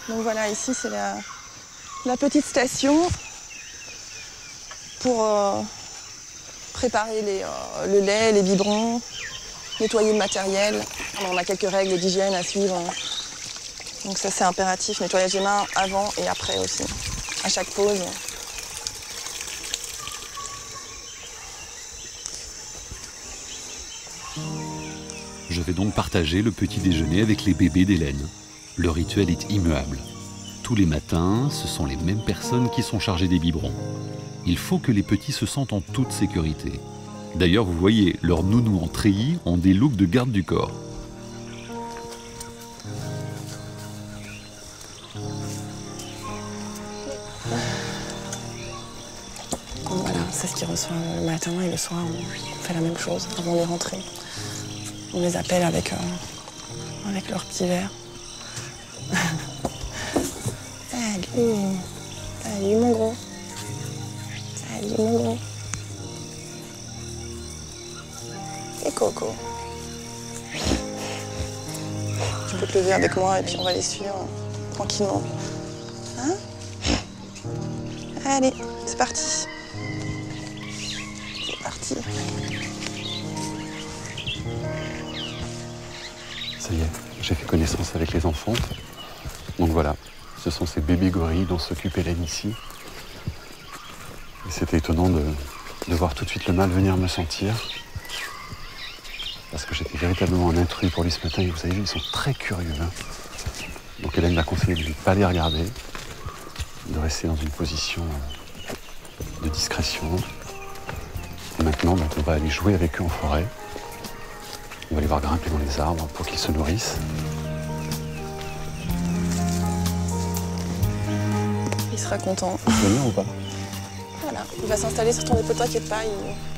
Donc voilà, ici c'est la petite station pour préparer le lait, les biberons, nettoyer le matériel. On a quelques règles d'hygiène à suivre. Donc ça c'est impératif, nettoyage des mains avant et après aussi, à chaque pause. Je vais donc partager le petit déjeuner avec les bébés d'Hélène. Le rituel est immuable. Tous les matins, ce sont les mêmes personnes qui sont chargées des biberons. Il faut que les petits se sentent en toute sécurité. D'ailleurs, vous voyez, leurs nounous en treillis ont des looks de garde du corps. Voilà, c'est ce qu'ils reçoivent le matin et le soir, on fait la même chose avant de rentrer. On les appelle avec leur petit verre. Salut, salut mon gros. Salut mon gros. Et Coco. Tu peux te lever avec moi et puis on va les suivre tranquillement. Hein? Allez, c'est parti. C'est parti. Ça y est, j'ai fait connaissance avec les enfants. Donc voilà, ce sont ces bébés gorilles dont s'occupe Hélène ici. Et c'était étonnant de voir tout de suite le mal venir me sentir. Parce que j'étais véritablement un intrus pour lui ce matin. Et vous savez, ils sont très curieux. Hein. Donc Hélène m'a conseillé de ne pas les regarder, de rester dans une position de discrétion. Et maintenant, on va aller jouer avec eux en forêt. On va les voir grimper dans les arbres pour qu'ils se nourrissent. Il sera content. Tu veux venir ou pas? Voilà, il va s'installer sur ton épaule, t'inquiète pas,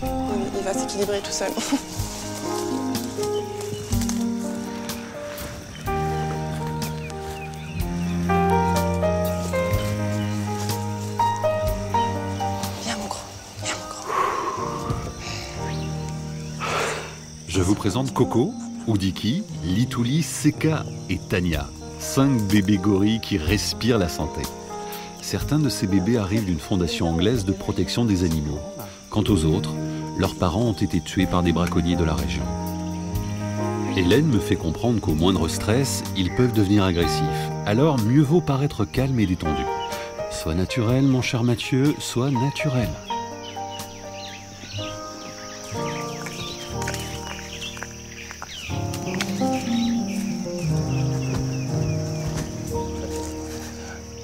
il va s'équilibrer tout seul. Viens mon gros, viens mon gros. Je vous présente Coco, Oudiki, Litouli, Seka et Tania. 5 bébés gorilles qui respirent la santé. Certains de ces bébés arrivent d'une fondation anglaise de protection des animaux. Quant aux autres, leurs parents ont été tués par des braconniers de la région. Hélène me fait comprendre qu'au moindre stress, ils peuvent devenir agressifs. Alors mieux vaut paraître calme et détendu. Sois naturel, mon cher Mathieu, sois naturel.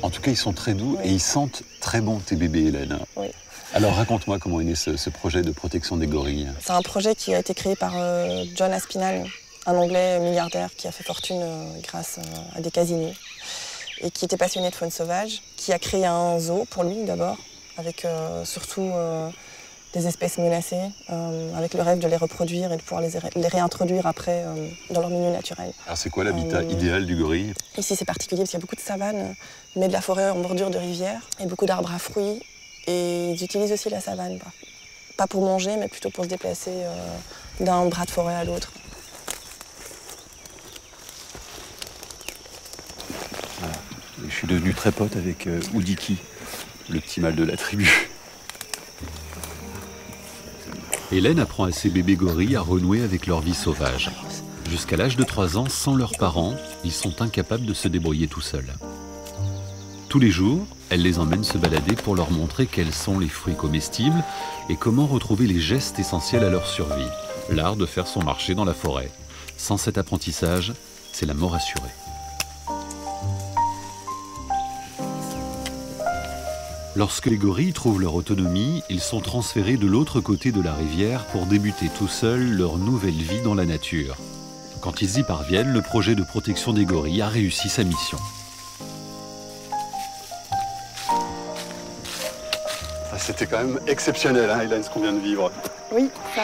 En tout cas, ils sont très doux et ils sentent très bon, tes bébés, Hélène. Oui. Alors, raconte-moi comment est né ce projet de protection des gorilles. C'est un projet qui a été créé par John Aspinall, un Anglais milliardaire qui a fait fortune grâce à des casinos et qui était passionné de faune sauvage, qui a créé un zoo pour lui d'abord, avec surtout des espèces menacées, avec le rêve de les reproduire et de pouvoir les réintroduire après dans leur milieu naturel. Alors, c'est quoi l'habitat idéal du gorille? Ici, c'est particulier parce qu'il y a beaucoup de savane, mais de la forêt en bordure de rivière et beaucoup d'arbres à fruits. Et ils utilisent aussi la savane, pas pour manger, mais plutôt pour se déplacer d'un bras de forêt à l'autre. Voilà. Je suis devenu très pote avec Oudiki, le petit mâle de la tribu. Hélène apprend à ses bébés gorilles à renouer avec leur vie sauvage. Jusqu'à l'âge de 3 ans, sans leurs parents, ils sont incapables de se débrouiller tout seuls. Tous les jours, elle les emmène se balader pour leur montrer quels sont les fruits comestibles et comment retrouver les gestes essentiels à leur survie. L'art de faire son marché dans la forêt. Sans cet apprentissage, c'est la mort assurée. Lorsque les gorilles trouvent leur autonomie, ils sont transférés de l'autre côté de la rivière pour débuter tout seuls leur nouvelle vie dans la nature. Quand ils y parviennent, le projet de protection des gorilles a réussi sa mission. C'était quand même exceptionnel, hein, Hélène, ce qu'on vient de vivre. Oui, ça.